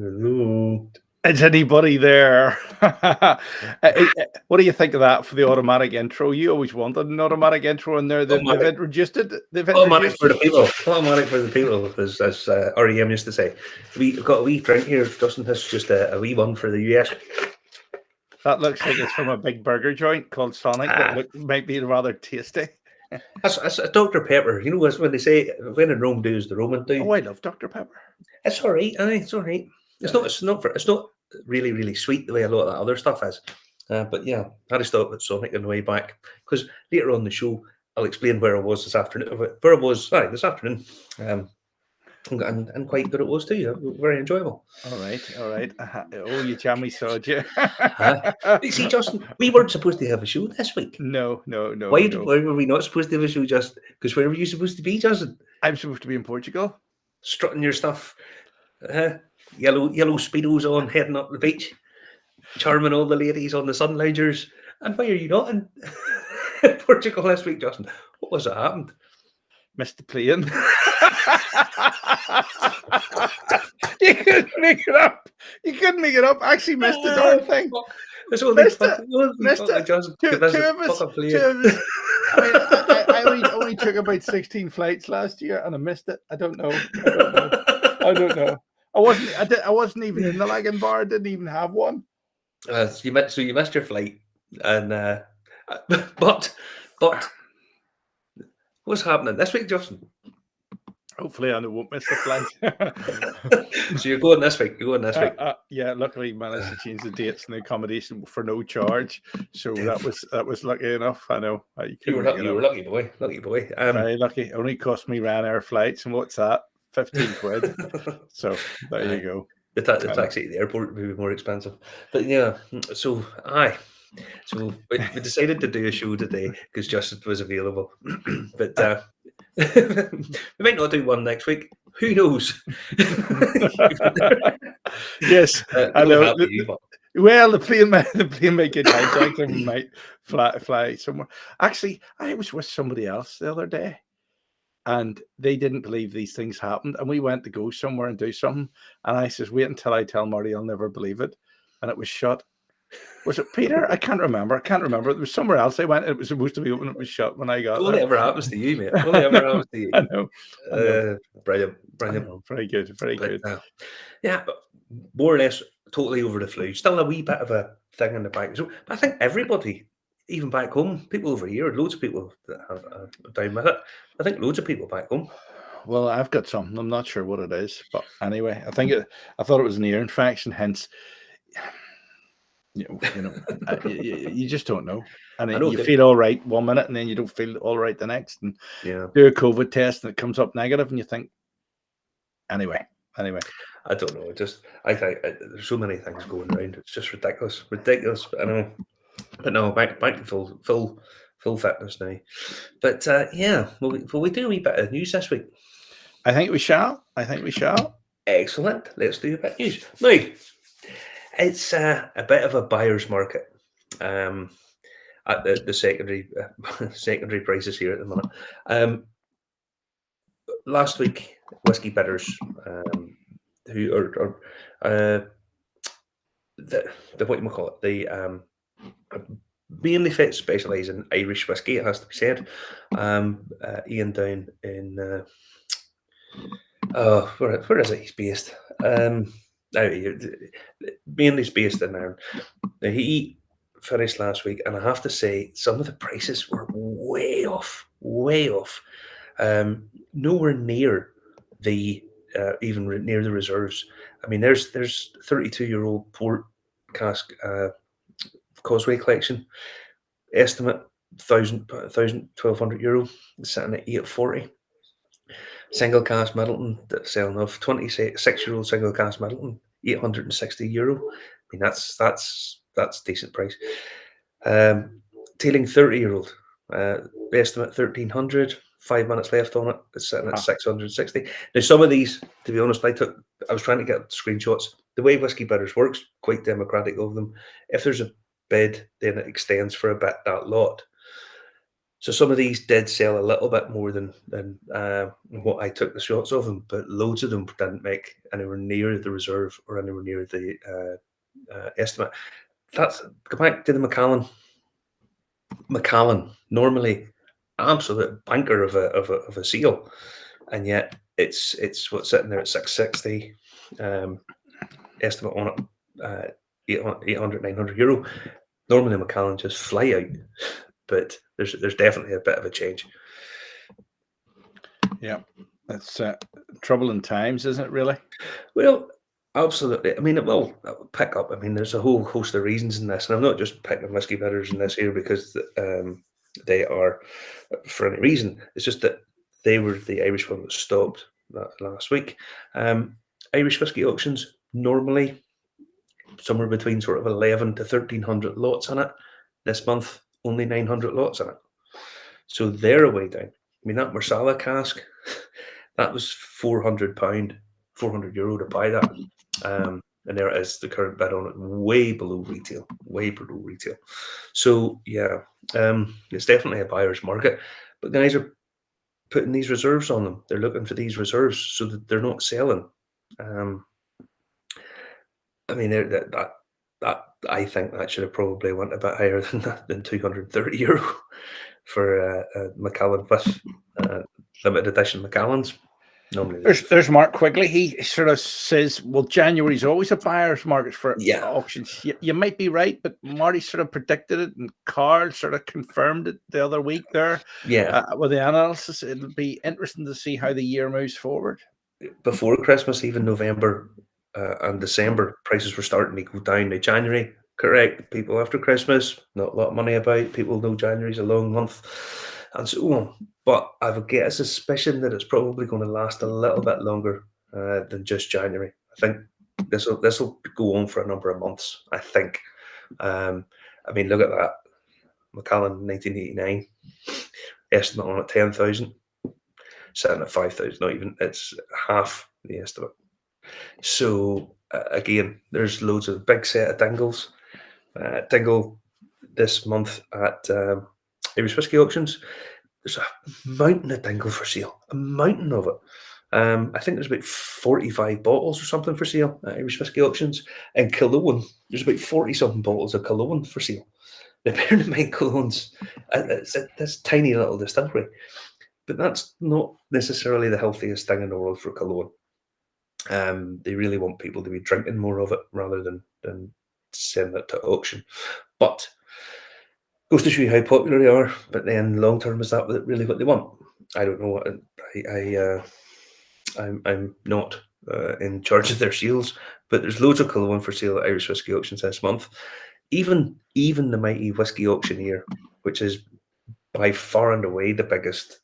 Hello. Is anybody there? What do you think of that for the automatic intro? You always wanted an automatic intro in there. They've Automatic, introduced it. They've automatic introduced for it. the people. Automatic for the people, as REM used to say. We've got a wee drink here, Justin. This is just a wee one for the US. That looks like it's from a big burger joint called Sonic that might be rather tasty. That's a Dr. Pepper. You know, when they say, when in Rome do as the Roman do. Oh, I love Dr. Pepper. It's all right. It's all right. It's not really, really sweet the way a lot of that other stuff is. But yeah, I had to stop at Sonic on the way back because later on in the show I'll explain where I was this afternoon. Where I was, this afternoon, and quite good it was too. Very enjoyable. All right. Oh, you jammy soldier. You see, Justin, we weren't supposed to have a show this week. No. Why were we not supposed to have a show, just because where were you supposed to be, Justin? I'm supposed to be in Portugal. Strutting your stuff. Yellow speedos on, heading up the beach, charming all the ladies on the sun loungers. And why are you not in Portugal this week, Justin? What was that happened? Missed the plane. You couldn't make it up. Actually missed the darn thing. It's only Missed it. Justin. Two of us. I only took about 16 flights last year, and I missed it. I don't know. I wasn't even in the Lagan bar. I didn't even have one. So you missed your flight, and but what's happening this week, Justin? Hopefully, I won't miss the flight. So you're going this week. Yeah, luckily managed to change the dates and the accommodation for no charge. So that was lucky enough. I know. You were lucky boy. Very lucky. Only cost me Ryanair flights, and what's that? 15 quid. So there you go. The taxi at the airport would be more expensive. But yeah, so we decided to do a show today because Justin was available. But we might not do one next week. Who knows? Yes, I know. Well, the plane might get hijacked and might fly somewhere. Actually, I was with somebody else the other day, and they didn't believe these things happened. And we went to go somewhere and do something. And I says, wait until I tell Marty, I'll never believe it. And it was shut. Was it Peter? I can't remember. It was somewhere else I went. It was supposed to be open. It was shut when I got there. Only ever happens to you, mate. Only ever happens to you. I know. Brilliant. Very good. Yeah, but more or less totally over the flu. Still a wee bit of a thing in the back. So I think everybody, even back home, people over here, loads of people that have down with it. I think loads of people back home. Well, I've got something. I'm not sure what it is, but anyway, I thought it was an ear infection. Hence, you just don't know. And you feel all right 1 minute, and then you don't feel all right the next. And do a COVID test, and it comes up negative, and you think, anyway. I don't know. I think there's so many things going around. It's just ridiculous. But anyway, back to full fitness now. But will we do a wee bit of news this week? I think we shall. Excellent. Let's do a bit of news now. It's a bit of a buyer's market at the secondary prices here at the minute. Last week, Whisky bidders, who are the what you might call it, they mainly specialise in Irish whiskey. It has to be said. Ian down in where is it? He's based. Mainly based in Ireland. Now, he finished last week, and I have to say some of the prices were way off. Nowhere near the even near the reserves. I mean, there's 32-year-old port cask Causeway collection estimate 1,200 euro, sitting at 840. Single cask Middleton that's selling off 26-year-old single cask Middleton, 860 euro. I mean, that's decent price. Tailing 30-year-old estimate 1,300. 5 minutes left on it. It's sitting at 660. Now, some of these, to be honest, I was trying to get screenshots. The way Whisky Bidders works, quite democratic of them. If there's a bid, then it extends for a bit that lot. So some of these did sell a little bit more than what I took the shots of them, but loads of them didn't make anywhere near the reserve or anywhere near the estimate. That's go back to the Macallan. Macallan, normally absolute banker of a seal, and yet it's what's sitting there at 660. Estimate on it, 800, 900 euro. Normally Macallan just fly out, but there's definitely a bit of a change. Yeah, it's troubling times, isn't it? Really? Well, absolutely. I mean, it will pick up. I mean, there's a whole host of reasons in this, and I'm not just picking whiskey bitters in this here because they are for any reason. It's just that they were the Irish one that stopped last week. Irish whiskey auctions normally somewhere between sort of 11 to 1300 lots in it. This month, only 900 lots in it. So they're a way down. I mean, that Marsala cask, that was £400, €400 to buy that. And there it is, the current bid on it, way below retail, way below retail. So, yeah, it's definitely a buyer's market. But guys are putting these reserves on them. They're looking for these reserves so that they're not selling. I mean, that I think that should have probably went a bit higher than that, than €230 for Macallan with limited edition Macallans. Normally, there's Mark Quigley. He sort of says, "Well, January's always a buyer's market for auctions." You might be right, but Marty sort of predicted it, and Karl sort of confirmed it the other week there. Yeah, with the analysis, it'll be interesting to see how the year moves forward. Before Christmas, even November and December, prices were starting to go down. Now January, correct? People after Christmas, not a lot of money about. People know January's a long month, and so on. But I've got a suspicion that it's probably going to last a little bit longer than just January. I think this will go on for a number of months. I think. I mean, look at that, Macallan 1989 estimate on it 10,000, sitting at 5,000. Not even, it's half the estimate. So again, there's loads of big set of dingles. Dingle this month at Irish Whiskey Auctions. There's a mountain of dingle for sale, a mountain of it. I think there's about 45 bottles or something for sale at Irish Whiskey Auctions. And Cologne, there's about 40-something bottles of Cologne for sale. Now, bearing in mind, Cologne's it's this tiny little distillery, but that's not necessarily the healthiest thing in the world for Cologne. They really want people to be drinking more of it rather than send it to auction. But goes to show you how popular they are. But then long term, is that really what they want? I don't know. What I'm not in charge of their sales, but there's loads of Cologne for sale at Irish Whiskey Auctions this month. Even the mighty Whiskey Auctioneer, which is by far and away the biggest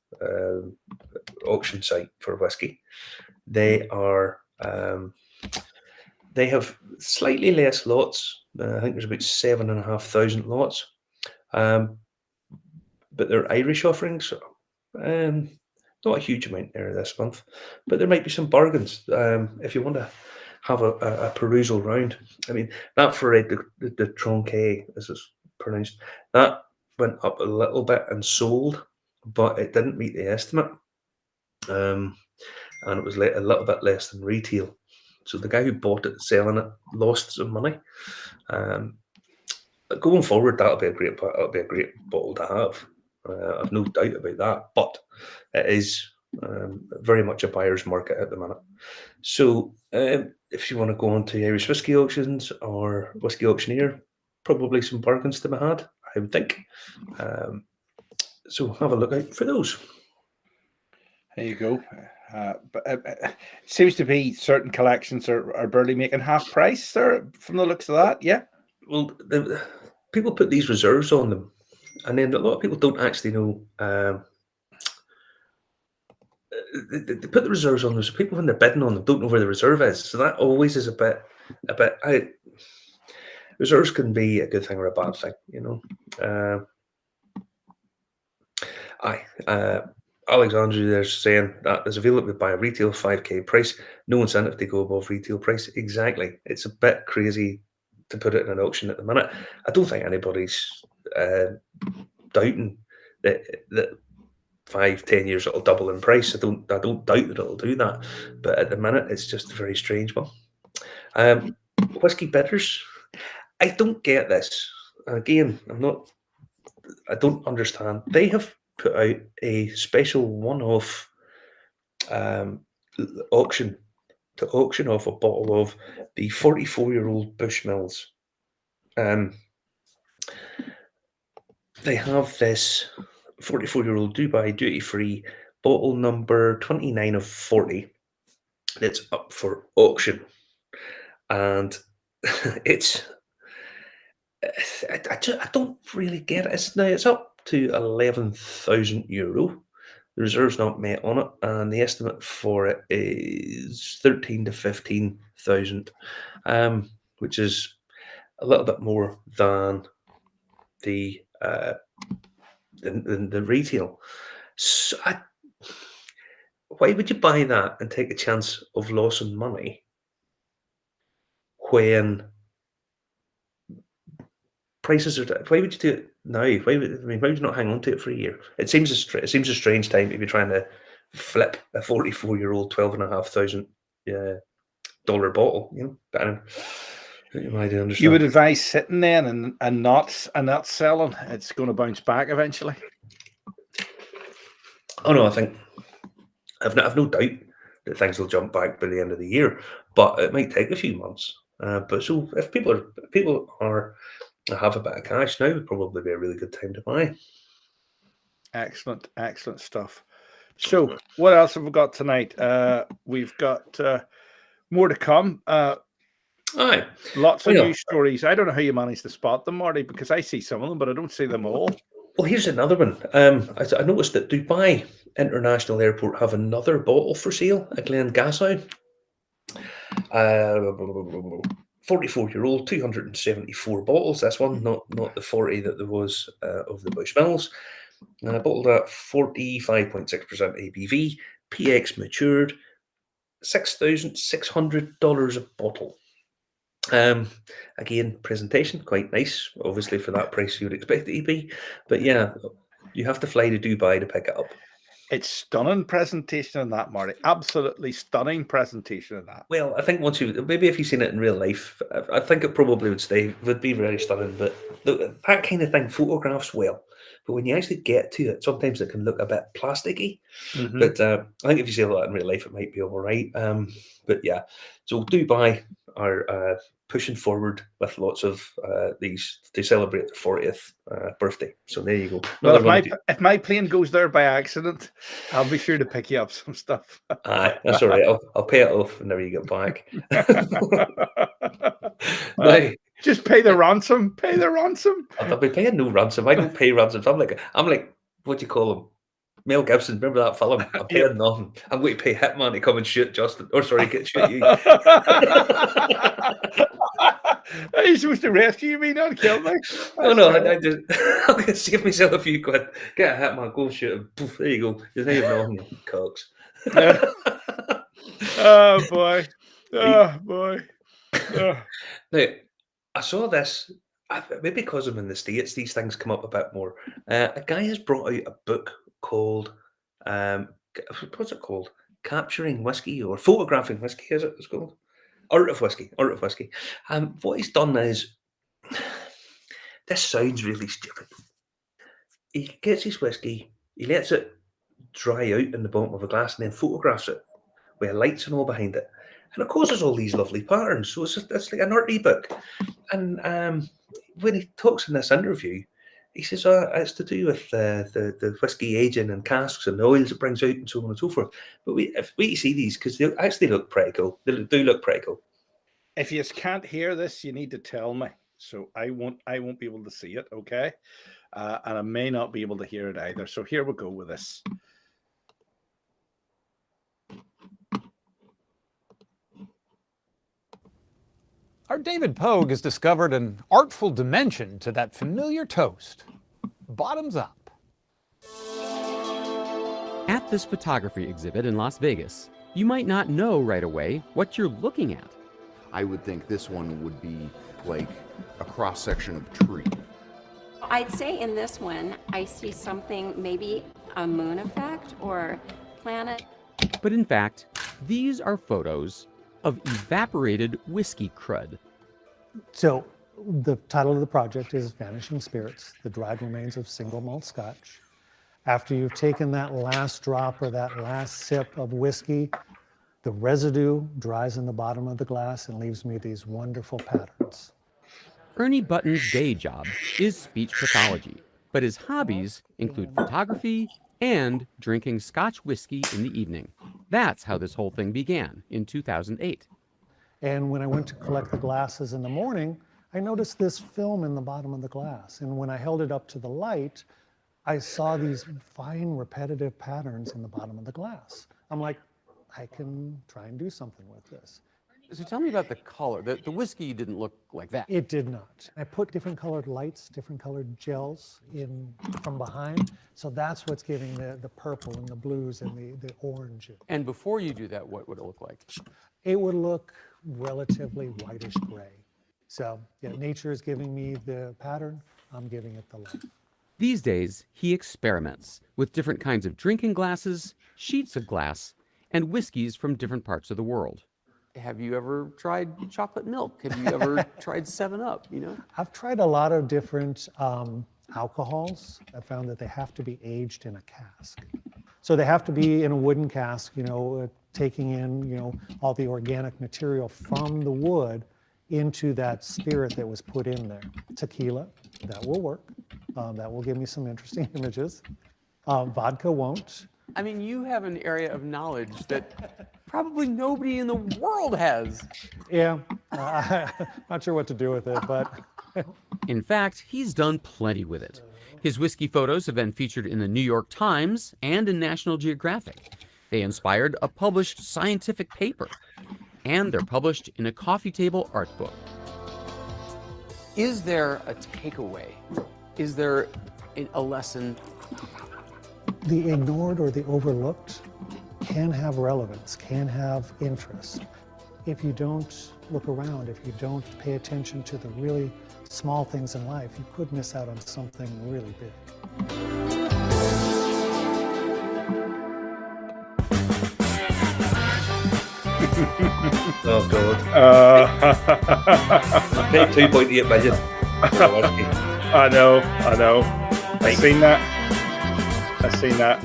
auction site for whiskey, they are they have slightly less lots. I think there's about 7,500 lots, but their Irish offerings, not a huge amount there this month, but there might be some bargains if you want to have a perusal round. I mean, that for the Tronquet, as it's pronounced, that went up a little bit and sold, but it didn't meet the estimate, and it was a little bit less than retail. So the guy who bought it, selling it, lost some money. But going forward, that'll be a great bottle to have. I've no doubt about that. But it is very much a buyer's market at the minute. So if you want to go on to Irish Whiskey Auctions or Whiskey Auctioneer, probably some bargains to be had, I would think. So have a look out for those. There you go. But it seems to be certain collections are barely making half price there from the looks of that. Yeah. Well, people put these reserves on them, and then a lot of people don't actually know. They put the reserves on them, so people when they're bidding on them don't know where the reserve is. So that always is a bit. Reserves can be a good thing or a bad thing, you know. Alexandru there's saying that is available by a retail 5k price, no incentive to go above retail price. Exactly, it's a bit crazy to put it in an auction at the minute. I don't think anybody's doubting that 5-10 years it'll double in price. I don't doubt that it'll do that, but at the minute it's just a very strange one. Whiskey bitters, I don't get this. Again, I don't understand. They have put out a special one-off auction to auction off a bottle of the 44-year-old Bushmills. They have this 44-year-old Dubai duty-free bottle number 29 of 40 that's up for auction. And it's... I don't really get it. It's up to €11,000. The reserve's not met on it, and the estimate for it is 13 to 15,000, which is a little bit more than the retail. So why would you buy that and take a chance of losing money when prices are? Why would you do it now? Why would you not hang on to it for a year? It seems a strange time to be trying to flip a 44-year-old $12,500 bottle. But I understand. You would advise sitting then and not selling. It's going to bounce back eventually. Oh no, I think I've no doubt that things will jump back by the end of the year, but it might take a few months. But so if people have a bit of cash now, would probably be a really good time to buy. Excellent stuff. So what else have we got tonight? We've got more to come. Aye. Lots of news stories. I don't know how you manage to spot them, Marty, because I see some of them, but I don't see them all. Well, here's another one. I noticed that Dubai International Airport have another bottle for sale at Glengasau. 44-year-old, 274 bottles. This one, not the 40 that there was of the Bushmills. Bottled at 45.6% ABV, PX matured, $6,600 a bottle. Again, presentation quite nice. Obviously, for that price, you would expect it to be. But yeah, you have to fly to Dubai to pick it up. It's stunning presentation in that, Marty. Absolutely stunning presentation in that. Well, I think maybe if you've seen it in real life, I think it probably would be very stunning. But that kind of thing photographs well. But when you actually get to it, sometimes it can look a bit plasticky. Mm-hmm. But I think if you see a lot in real life, it might be all right. But yeah, so Dubai are pushing forward with lots of these to celebrate their 40th birthday. So there you go. Well, if my plane goes there by accident, I'll be sure to pick you up some stuff. Aye, that's all right. I'll pay it off whenever you get back. Just pay the ransom. Pay the ransom. I'll be paying no ransom. I don't pay ransoms. I'm like, what do you call him? Mel Gibson, remember that film? I'm paying nothing. I'm going to pay Hitman to come and shoot Justin. Or sorry, shoot you. Are you supposed to rescue me, not kill me? No, I'm going to save myself a few quid. Get a Hitman, go and shoot him. Poof, there you go. There's not even nothing, cocks. Oh, boy. Oh, boy. Oh. Now, I saw this, maybe because I'm in the States, these things come up a bit more. A guy has brought out a book called, what's it called? Capturing Whiskey or Photographing Whiskey, is it? It's called Art of Whiskey. What he's done is, this sounds really stupid. He gets his whiskey, he lets it dry out in the bottom of a glass, and then photographs it with lights and all behind it, and it causes all these lovely patterns. So it's like an arty book. And when he talks in this interview, he says it's to do with the whiskey aging and casks and the oils it brings out and so on and so forth. But if we see these, because they actually look pretty cool. They do look pretty cool. If you can't hear this, you need to tell me. So I won't be able to see it, okay? And I may not be able to hear it either. So here we go with this. Our David Pogue has discovered an artful dimension to that familiar toast. Bottoms up. At this photography exhibit in Las Vegas, you might not know right away what you're looking at. I would think this one would be like a cross-section of tree. I'd say in this one, I see something, maybe a moon effect or planet. But in fact, these are photos of evaporated whiskey crud. So the title of the project is Vanishing Spirits, the dried remains of single malt Scotch. After you've taken that last drop or that last sip of whiskey, the residue dries in the bottom of the glass and leaves me these wonderful patterns. Ernie Button's day job is speech pathology, but his hobbies include photography and drinking Scotch whiskey in the evening. That's how this whole thing began in 2008. And when I went to collect the glasses in the morning, I noticed this film in the bottom of the glass. And when I held it up to the light, I saw these fine repetitive patterns in the bottom of the glass. I'm like, I can try and do something with this. So tell me about the color. The whiskey didn't look like that. It did not. I put different colored lights, different colored gels in from behind. So that's what's giving the purple and the blues and the orange. And before you do that, what would it look like? It would look relatively whitish gray. So yeah, nature is giving me the pattern, I'm giving it the light. These days, he experiments with different kinds of drinking glasses, sheets of glass, and whiskeys from different parts of the world. Have you ever tried chocolate milk? Have you ever tried 7-Up, you know? I've tried a lot of different alcohols. I found that they have to be aged in a cask. So they have to be in a wooden cask, you know, taking in, you know, all the organic material from the wood into that spirit that was put in there. Tequila, that will work. That will give me some interesting images. Vodka won't. I mean, you have an area of knowledge that probably nobody in the world has. Yeah, not sure what to do with it, but. In fact, he's done plenty with it. His whiskey photos have been featured in the New York Times and in National Geographic. They inspired a published scientific paper, and they're published in a coffee table art book. Is there a takeaway? Is there a lesson? The ignored or the overlooked can have relevance, can have interest. If you don't look around, if you don't pay attention to the really small things in life, you could miss out on something really big. Oh, God. 2.8 million. I know. I've seen that.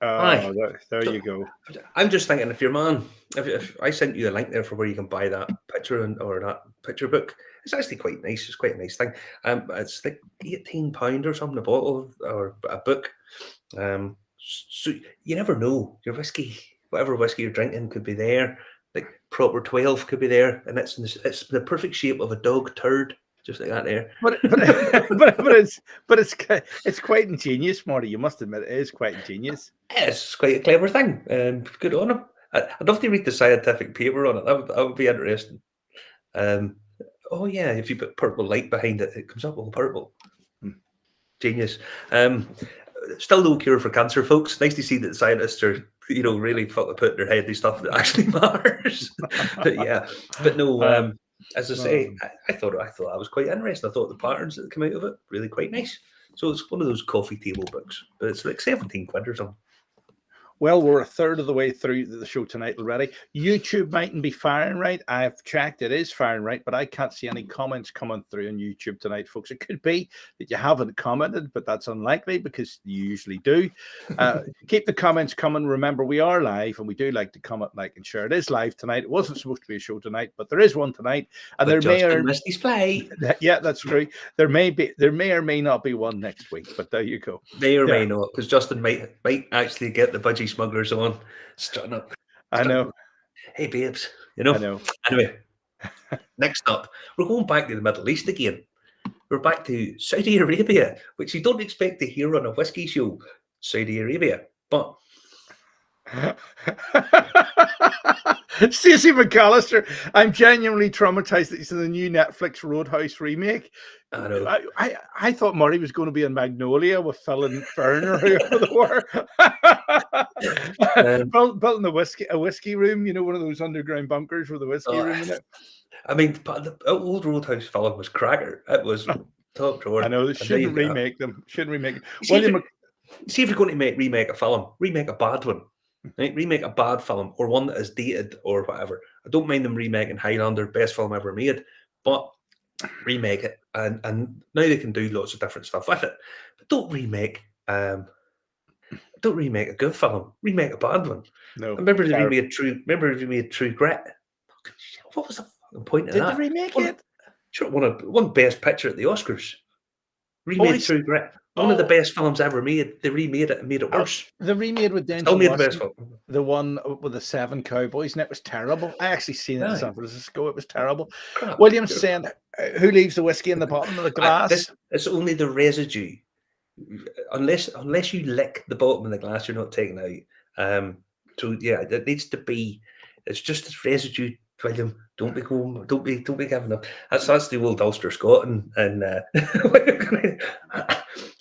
Aye. There you go. I'm just thinking, if your man, if I sent you the link there for where you can buy that picture or that picture book, it's actually quite nice. It's quite a nice thing. It's like £18 or something a bottle or a book. So you never know. Your whiskey, whatever whiskey you're drinking, could be there. Like proper 12 could be there, and it's the perfect shape of a dog turd. Just like that there. But it's quite ingenious, Marty. You must admit it is quite ingenious. It's quite a clever thing. Good on him. I'd love to read the scientific paper on it. That would be interesting. Oh yeah, if you put purple light behind it, it comes up all purple. Genius. Still no cure for cancer, folks. Nice to see that scientists are, you know, really fucking putting their head in stuff that actually matters. but no. As I say, I thought that was quite interesting. I thought the patterns that came out of it really quite nice. So it's one of those coffee table books, but it's like 17 quid or something. Well, we're a third of the way through the show tonight already. YouTube mightn't be firing right. I've checked, it is firing right, but I can't see any comments coming through on YouTube tonight, folks. It could be that you haven't commented, but that's unlikely because you usually do. Keep the comments coming. Remember, we are live, and we do like to comment, like, and share. It is live tonight. It wasn't supposed to be a show tonight, but there is one tonight, and but there may or missed his flight. Yeah, that's true. There may or may not be one next week, but there you go. May or may not, because Justin might actually get the budgie smugglers on. Strutting up. I know. Hey, babes. You know? I know. Anyway, next up, we're going back to the Middle East again. We're back to Saudi Arabia, which you don't expect to hear on a whiskey show. Saudi Arabia. But Stacey McAllister, I'm genuinely traumatized that it's in the new Netflix Roadhouse remake. I know. I thought Marty was going to be in Magnolia with Phil and Fern or whoever they were. Built in a whiskey room, you know, one of those underground bunkers with a whiskey room in it. I mean, the old Roadhouse film was cracker. It was Top drawer. I know they And there shouldn't you go. remake them. Shouldn't remake them. See, if you're going to remake a film, remake a bad one. Right? Remake a bad film or one that is dated or whatever. I don't mind them remaking Highlander, best film ever made, but remake it, and now they can do lots of different stuff with it. But don't remake a good film. Remake a bad one. No. Remember they remade True Grit. What was the fucking point of Did that? they remake it? Sure, won Best Picture at the Oscars. Remade True Grit. One of the best films ever made. They remade it and made it worse. The remade with Denzel Still made the best Washington, film. the one with the 7 cowboys, and it was terrible. I actually seen it in San Francisco. It was terrible. Crap. William's saying, "Who leaves the whiskey in the bottom of the glass?" It's only the residue. Unless you lick the bottom of the glass, you're not taking out. So yeah, it needs to be. It's just this residue, William. Don't be giving up. That's the old Ulster Scott, and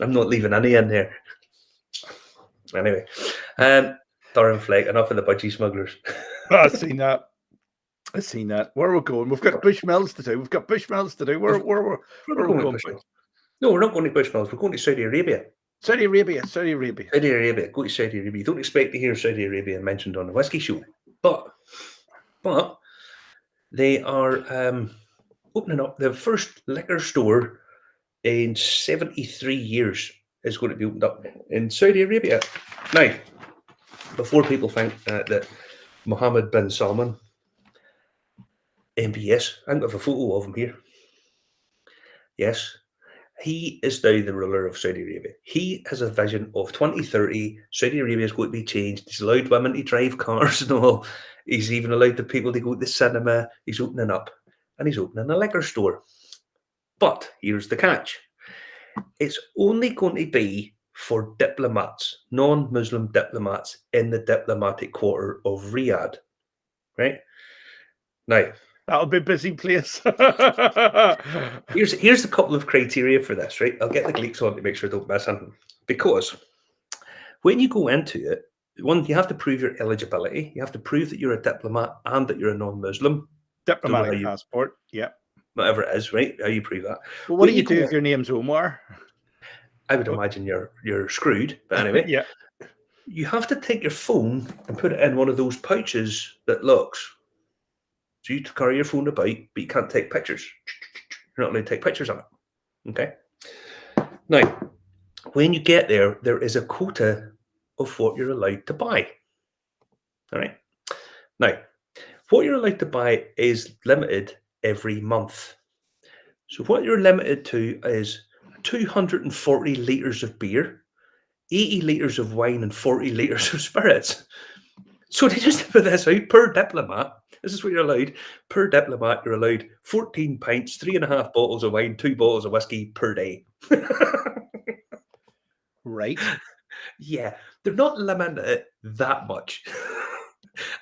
I'm not leaving any in there. Anyway, Durham Flake. Enough of the budgie smugglers. I've seen that. Where are we going? We've got Bushmills to do. Where are we going? No, we're not going to Bushmills. We're going to Saudi Arabia. Saudi Arabia. Go to Saudi Arabia. Don't expect to hear Saudi Arabia mentioned on the Whisky Show, but they are opening up the first liquor store in 73 years. Is going to be opened up in Saudi Arabia. Now, before people think that Mohammed bin Salman, MBS, I have a photo of him here. Yes, he is now the ruler of Saudi Arabia. He has a vision of 2030. Saudi Arabia is going to be changed. He's allowed women to drive cars and all. He's even allowed the people to go to the cinema. He's opening up, and he's opening a liquor store. But here's the catch. It's only going to be for diplomats, non-Muslim diplomats in the diplomatic quarter of Riyadh. Right? Now, that'll be a busy place. here's a couple of criteria for this, right? I'll get the Greeks on to make sure I don't miss anything. Because when you go into it, one, you have to prove your eligibility. You have to prove that you're a diplomat and that you're a non-Muslim. Diplomatic passport, yeah. Whatever it is, right? How you prove that. Well, what do you do if your name's Omar? I would imagine you're screwed. But anyway, yeah. You have to take your phone and put it in one of those pouches that locks. So you carry your phone about, but you can't take pictures. You're not allowed to take pictures of it. Okay? Now, when you get there, there is a quota of what you're allowed to buy. All right? Now, what you're allowed to buy is limited every month. So what you're limited to is 240 litres of beer, 80 litres of wine, and 40 litres of spirits. So they just put this out per diplomat. This is what you're allowed. Per diplomat, you're allowed 14 pints, 3.5 bottles of wine, 2 bottles of whiskey per day. Right. Yeah, they're not limiting it that much.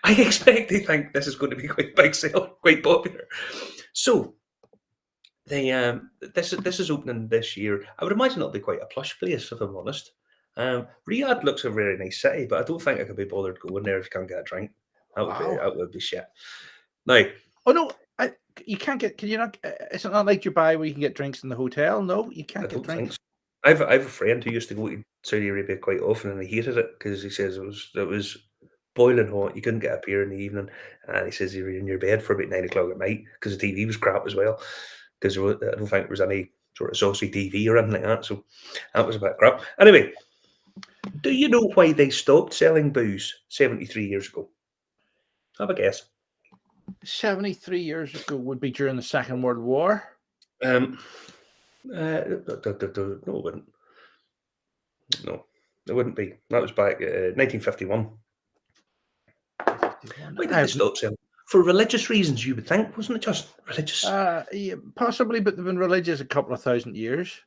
I expect they think this is going to be quite big sale, quite popular. So they this is opening this year. I would imagine it'll be quite a plush place, if I'm honest. Riyadh looks a very nice city, but I don't think I could be bothered going there if you can't get a drink. That would be shit. Now, oh no, you can't get. Can you not? Is it not like Dubai where you can get drinks in the hotel? No, you can't get drinks. So. I have a friend who used to go to Saudi Arabia quite often, and he hated it because he says it was boiling hot. You couldn't get a beer in the evening, and he says you were in your bed for about 9 o'clock at night because the TV was crap as well. Because I don't think there was any sort of saucy TV or anything like that, so that was a bit crap. Anyway, do you know why they stopped selling booze 73 years ago? Have a guess. 73 years ago would be during the Second World War. No, it wouldn't. No, it wouldn't be. That was back 1951. Why did they stop selling? For religious reasons, you would think, wasn't it just religious? Yeah, possibly, but they've been religious a couple of thousand years.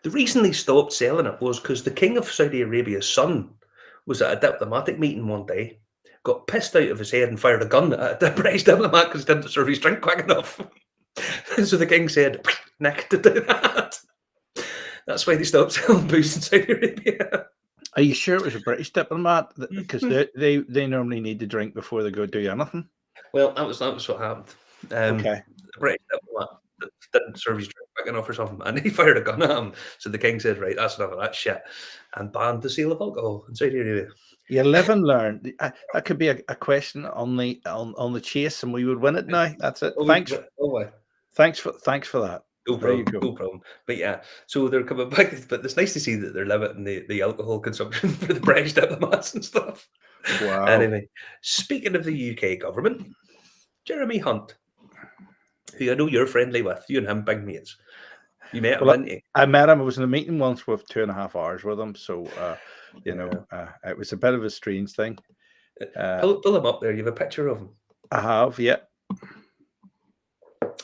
The reason they stopped selling it was because the King of Saudi Arabia's son was at a diplomatic meeting one day, got pissed out of his head and fired a gun at a British diplomat because he didn't serve his drink quick enough. So the king said, Nick, to do that. That's why they stopped selling booze in Saudi Arabia. Are you sure it was a British diplomat? Because they normally need to drink before they go do anything. Well, that was what happened. Okay. The British diplomat didn't serve his drink quick enough or something, and he fired a gun at him. So the king said, "Right, that's enough of that shit," and banned the sale of alcohol in Saudi Arabia. You live and learn. That could be a question on the chase, and we would win it now. That's it. Thanks for that. No There you problem, go. no problem. But yeah, so they're coming back. But it's nice to see that they're limiting the alcohol consumption for the British diplomats and stuff. Wow. Anyway, speaking of the UK government, Jeremy Hunt, who I know you're friendly with, you and him big mates. You met him, Well, didn't you? I met him. I was in a meeting once with 2.5 hours with him. So, it was a bit of a strange thing. Pull him up there. You have a picture of him. I have, yeah.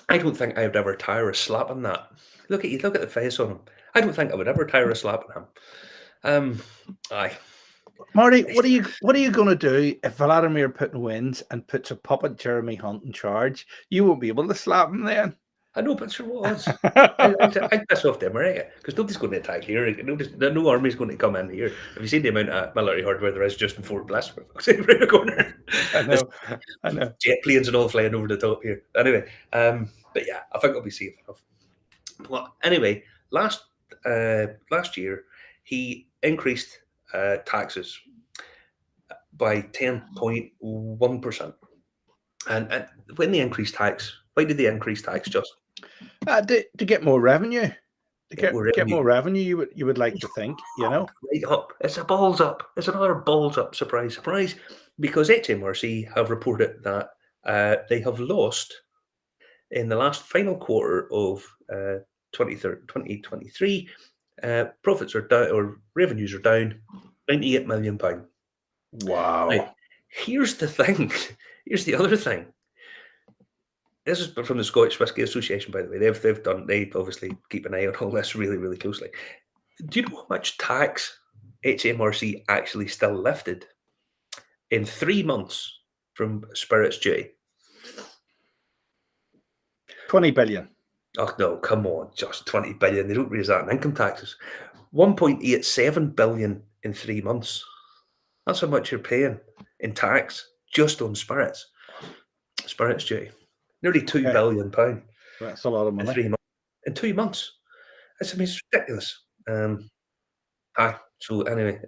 I don't think I would ever tire of slapping that. Look at you. Look at the face on him. I don't think I would ever tire of slapping him. Aye. Marty, what are you going to do if Vladimir Putin wins and puts a puppet Jeremy Hunt in charge? You won't be able to slap him then. I know, but sure was. I piss off to America because nobody's going to attack here. No army's going to come in here. Have you seen the amount of military hardware there is just in Fort Bliss? Around the corner. I know. Jet planes and all flying over the top here. Anyway, but yeah, I think I'll be safe enough. But anyway, last year he increased taxes by 10.1%. And when they increased tax, why did they increase tax, just? To get more revenue. To get revenue. more revenue, you would like to think, you know. Right up. It's a balls up. It's another balls up. Surprise. Because HMRC have reported that they have lost in the last final quarter of 2023. Profits are down, or revenues are down, £98 million. Wow. Now, here's the thing. Here's the other thing. This is from the Scottish Whisky Association, by the way. They obviously keep an eye on all this really, really closely. Do you know how much tax HMRC actually still lifted in 3 months from spirits duty? 20 billion. Oh no, come on, just 20 billion. They don't raise that in income taxes. 1.87 billion in 3 months. That's how much you're paying in tax just on spirits duty. Nearly £2 billion. That's a lot of money. In 2 months. It's ridiculous. So anyway,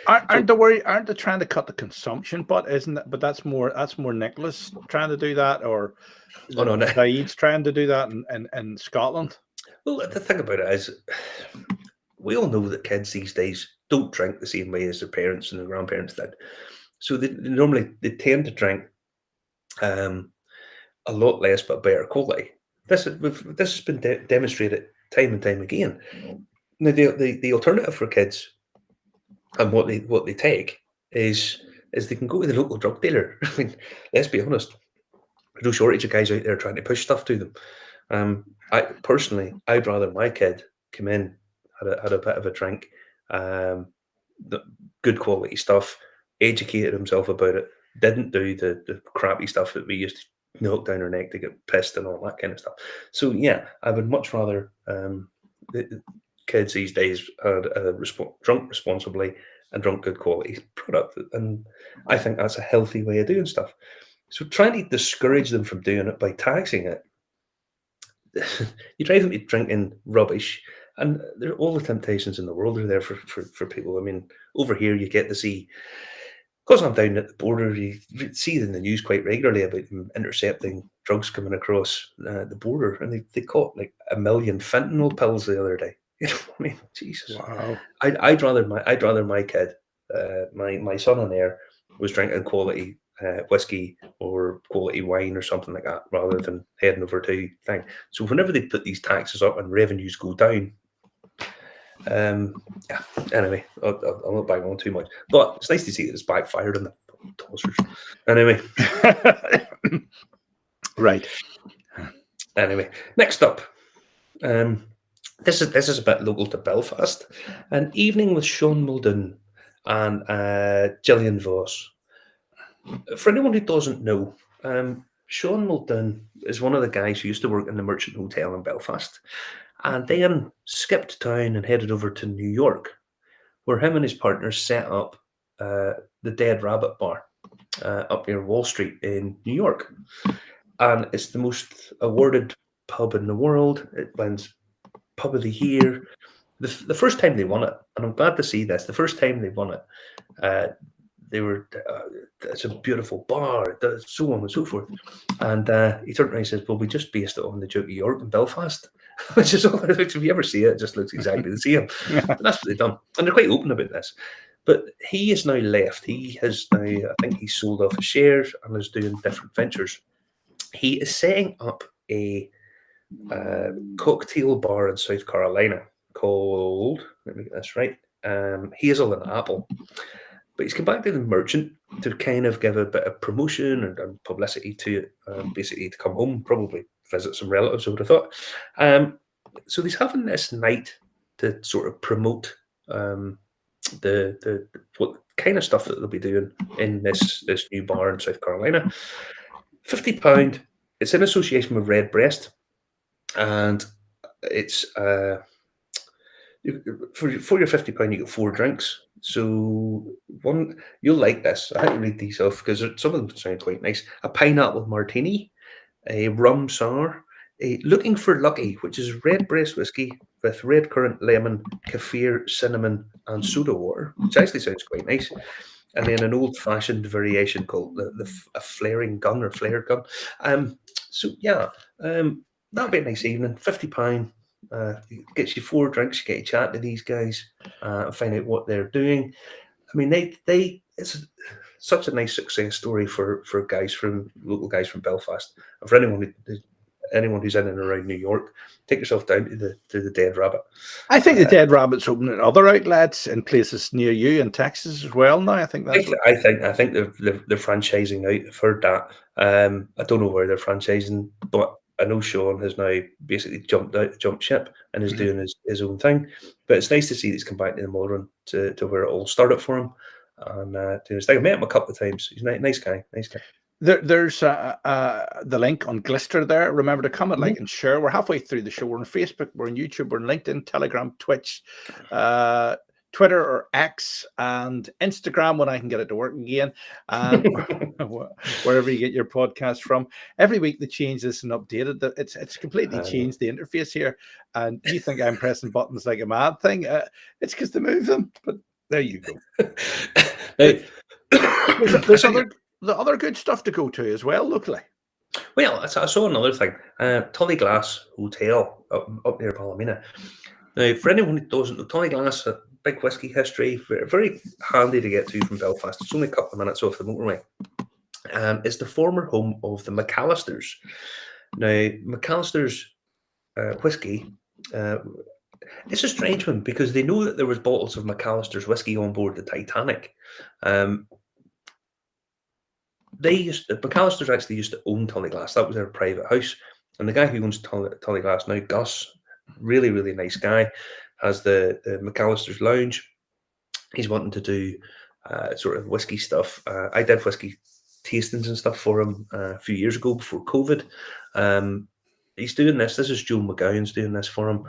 aren't they trying to cut the consumption? But isn't that? But that's more Nicholas trying to do that, or Saeed's trying to do that in Scotland. Well, the thing about it is, we all know that kids these days don't drink the same way as their parents and their grandparents did. So they tend to drink a lot less but better quality. This has been demonstrated time and time again. Now the alternative for kids and what they take is they can go to the local drug dealer. I mean, let's be honest. There's no shortage of guys out there trying to push stuff to them. I'd rather my kid come in, had a bit of a drink, good quality stuff, educated himself about it, didn't do the crappy stuff that we used to knock down her neck to get pissed and all that kind of stuff. So yeah, I would much rather the kids these days had drunk responsibly and drunk good quality product, and I think that's a healthy way of doing stuff. So trying to discourage them from doing it by taxing it, you drive them to drinking rubbish, and all the temptations in the world are there for people. I mean, over here you get to see, because I'm down at the border, you see in the news quite regularly about them intercepting drugs coming across the border, and they caught like 1 million fentanyl pills the other day. You know what I mean? Jesus. Wow. I'd rather my kid, my son and heir, was drinking quality whiskey or quality wine or something like that, rather than heading over to thing. So whenever they put these taxes up and revenues go down, yeah. Anyway, I'll not bang on too much, but it's nice to see that it's backfired on the tossers. Anyway, right. Anyway, next up, this is a bit local to Belfast. An evening with Sean Muldoon and Gillian Voss. For anyone who doesn't know, Sean Muldoon is one of the guys who used to work in the Merchant Hotel in Belfast, and then skipped town and headed over to New York, where him and his partners set up the Dead Rabbit Bar up near Wall Street in New York. And it's the most awarded pub in the world. It wins pub of the year. The first time they won it, and I'm glad to see this. The first time they won it, they were. It's a beautiful bar, so on and so forth. And he turned around and says, "Well, we just based it on the Duke of York in Belfast." Which is all. If you ever see it, it just looks exactly the same. But that's what they've done, and they're quite open about this. But he is now left. He has now, I think, he's sold off his shares and is doing different ventures. He is setting up a cocktail bar in South Carolina called. Let me get this right. Hazel and Apple. But he's come back to the merchant to kind of give a bit of promotion and publicity to it, basically to come home, probably visit some relatives, I would have thought. So he's having this night to sort of promote the what kind of stuff that they'll be doing in this new bar in South Carolina. £50. It's in association with Redbreast, and it's for your £50 you get 4 drinks. So one, you'll like this. I had to read these off because some of them sound quite nice. A pineapple martini, a rum sour, a looking for lucky, which is Redbreast whiskey with red currant, lemon, kaffir, cinnamon, and soda water, which actually sounds quite nice. And then an old-fashioned variation called a flaring gun or flared gun. So yeah, that'll be a nice evening. £50. Gets you 4 drinks. You get to chat to these guys and find out what they're doing. I mean, it's such a nice success story for local guys from Belfast. And for anyone who's in and around New York, take yourself down to the Dead Rabbit. I think the Dead Rabbit's opening other outlets in places near you in Texas as well now. I think they're franchising out. I've heard that. I don't know where they're franchising, but I know Sean has now basically jumped ship and is doing his own thing. But it's nice to see that he's come back to the Modern to where it all started for him. And doing his thing. I met him a couple of times. He's a nice guy. There's the link on Glister there. Remember to comment, like, and share. We're halfway through the show. We're on Facebook, we're on YouTube, we're on LinkedIn, Telegram, Twitch, Twitter or X, and Instagram when I can get it to work again, and wherever you get your podcast from. Every week they change this and update it. It's completely changed the interface here. And you think I'm pressing buttons like a mad thing? It's because they move them. But there you go. There's other good stuff to go to as well locally. Well, I saw another thing. Tullyglass Hotel up near Palomina. Now, for anyone who doesn't know, Tullyglass, a big whiskey history, very, very handy to get to from Belfast. It's only a couple of minutes off the motorway. It's the former home of the McAllisters. Now, McAllister's whiskey, it's a strange one because they know that there was bottles of McAllister's whiskey on board the Titanic. McAllisters actually used to own Tullyglass. That was their private house. And the guy who owns Tullyglass now, Gus, really, really nice guy, has the McAllister's Lounge. He's wanting to do sort of whiskey stuff. I did whiskey tastings and stuff for him a few years ago before COVID. He's doing this. This is Joe McGowan's doing this for him.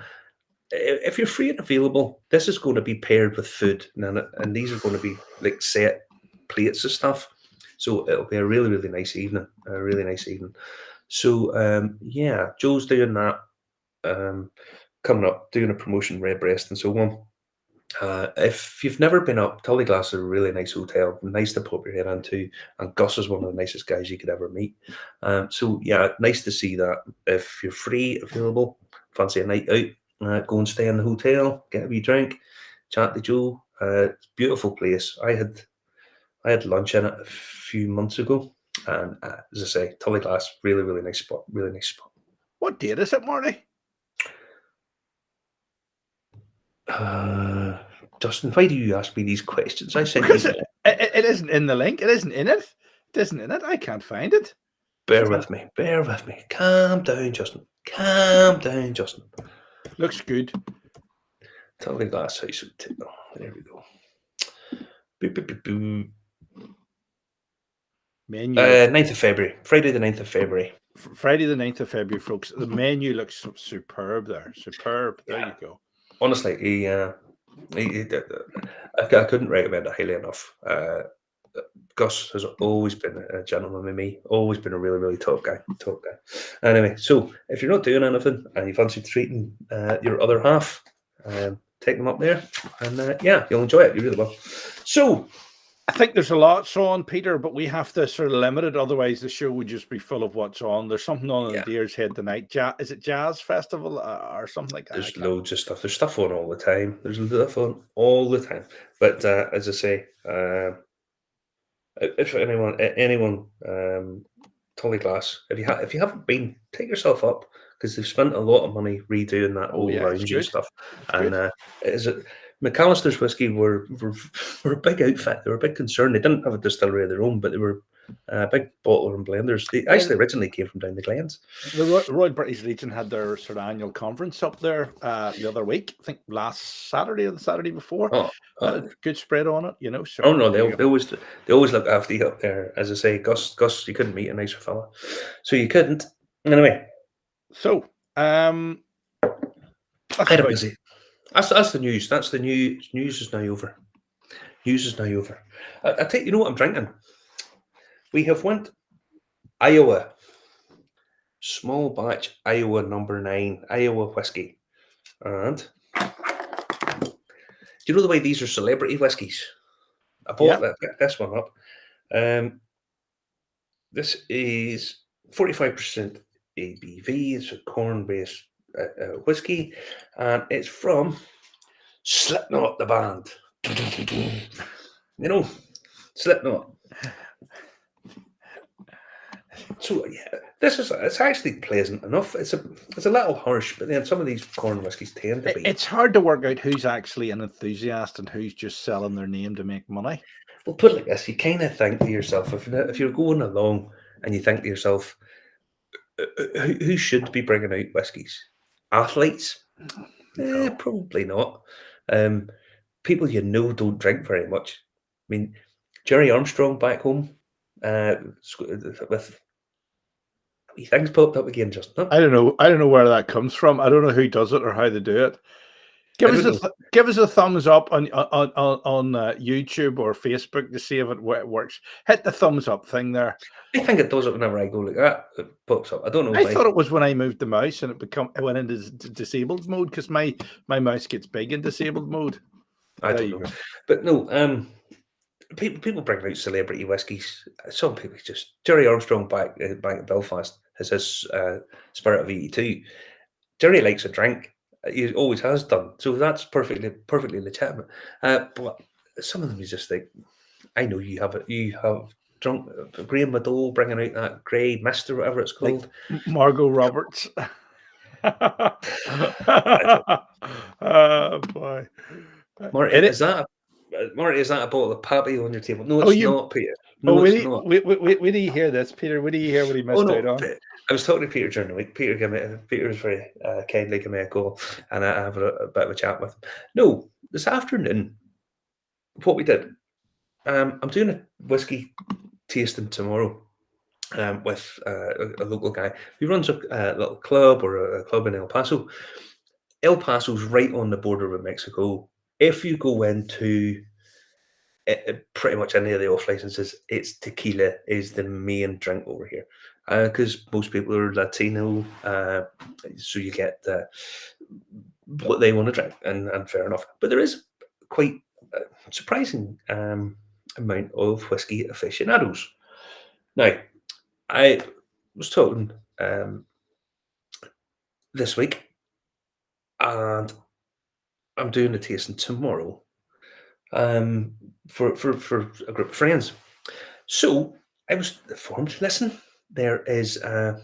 If you're free and available, this is going to be paired with food. And these are going to be like set plates of stuff. So it'll be a really, really nice evening. So, yeah, Joe's doing that. Coming up, doing a promotion, Redbreast and so on. If you've never been up, Tullyglass is a really nice hotel, nice to pop your head into, and Gus is one of the nicest guys you could ever meet. So yeah, nice to see that. If you're free, available, fancy a night out, go and stay in the hotel, get a wee drink, chat to Joe. It's a beautiful place. I had lunch in it a few months ago, and as I say, Tullyglass, really, really nice spot. Really nice spot. What date is it, Marty? Justin, why do you ask me these questions? I said because it isn't in the link. It isn't in it. It isn't in it. I can't find it. Bear with me. Calm down, Justin. Looks good. Tullyglass House Hotel. There we go. Boop, boop, boop, boop. Menu. 9th of February. Friday the 9th of February. Friday the 9th of February, folks. The menu looks superb there. Superb. There you go. Honestly, I couldn't recommend it highly enough. Gus has always been a gentleman with me, always been a really, really top guy. Anyway, so if you're not doing anything and you fancy treating your other half, take them up there, and yeah, you'll enjoy it. You really will. So, I think there's a lot on, Peter, but we have to sort of limit it. Otherwise, the show would just be full of what's on. There's something on in Deer's Head tonight. Is it Jazz Festival or something like that? There's loads of stuff. There's stuff on all the time. There's stuff on all the time. But as I say, if anyone, Tollyglass, if you haven't been, take yourself up, because they've spent a lot of money redoing that whole lounge and stuff. And McAllister's Whisky were a big outfit. They were a big concern. They didn't have a distillery of their own, but they were a big bottler and blenders. They actually originally came from down the Glens. The Royal British Legion had their sort of annual conference up there the other week. I think last Saturday or the Saturday before. Good spread on it, you know. So oh no, they always look after you up there. As I say, Gus, you couldn't meet a nicer fella, so you couldn't. Anyway, so I had a busy. That's the news. That's the news. News is now over. News is now over. I tell you, you know what I'm drinking? We have went Iowa. Small batch Iowa number 9 Iowa whiskey. And do you know the way these are celebrity whiskies? I bought this one up. This is 45% ABV. It's a corn-based whiskey, and it's from Slipknot, the band. You know, Slipknot. So yeah, it's actually pleasant enough. It's a little harsh, but then some of these corn whiskies tend to be. It's hard to work out who's actually an enthusiast and who's just selling their name to make money. Well, put it like this: you kind of think to yourself, if you're going along and you think to yourself, who should be bringing out whiskies? Athletes? Probably not. People you know don't drink very much. I mean, Jerry Armstrong back home with things popped up again just now. I don't know where that comes from. I don't know who does it or how they do it. Give us a thumbs up on YouTube or Facebook to see if it works. Hit the thumbs up thing there. I think it does it whenever I go like that. It pops up. I don't know. I thought it was when I moved the mouse and it went into disabled mode, because my mouse gets big in disabled mode. I don't know. But no, people bring out celebrity whiskies. Some people just Jerry Armstrong back at Belfast has his Spirit of 82. Jerry likes a drink. He always has done. So that's perfectly legitimate. But some of them is just like, I know you have it. You have drunk Graham Madole bringing out that Grey Mist or whatever it's called. Like Margot Roberts. Oh boy. Marty, is that a bottle of Pappy on your table? No, it's not, Peter. No, it's not. Wait do you hear this, Peter? Where do you hear what he missed out on? I was talking to Peter during the week. Peter was very kindly gave me a call, and I have a bit of a chat with him. No, this afternoon, what we did, I'm doing a whiskey tasting tomorrow with a local guy who runs a little club or a club in El Paso. El Paso's right on the border with Mexico. If you go into pretty much any of the off licenses, it's tequila is the main drink over here, because most people are Latino, so you get what they want to drink, and fair enough. But there is quite a surprising amount of whiskey aficionados. Now, I was talking this week, and I'm doing a tasting tomorrow for a group of friends. So I was informed, listen, there is a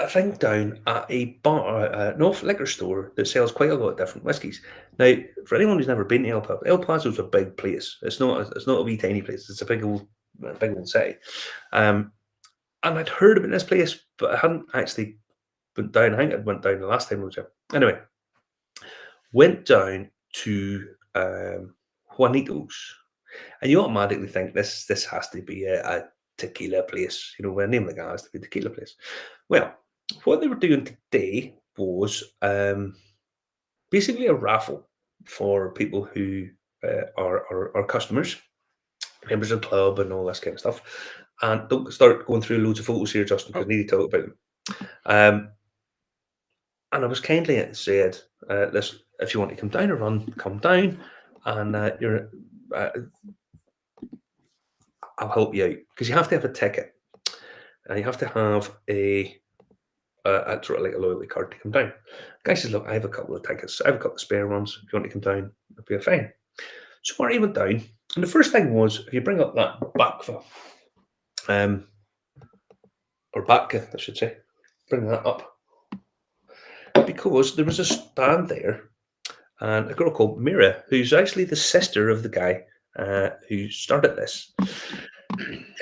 thing down at a bar, an off liquor store that sells quite a lot of different whiskies. Now, for anyone who's never been to El Paso is a big place. It's not a wee tiny place. It's a big old city. And I'd heard about this place, but I hadn't actually went down. I think I went down the last time I was there. Anyway, went down to Juanito's, and you automatically think this has to be a tequila place. You know, with a name like that, has to be a tequila place. Well, what they were doing today was basically a raffle for people who our customers, members of the club, and all this kind of stuff. And don't start going through loads of photos here, Justin, because I need to talk about them. And I was kindly said, listen, if you want to come down a run, come down, and I'll help you out, because you have to have a ticket, and you have to have a sort of like a loyalty card to come down. Guy says, look, I have a couple of tickets. I have a couple of spare ones. If you want to come down, it'll be fine. So Marty went down, and the first thing was, if you bring up that bakva, or batka, I should say, bring that up, because there was a stand there, and a girl called Mira, who's actually the sister of the guy who started this.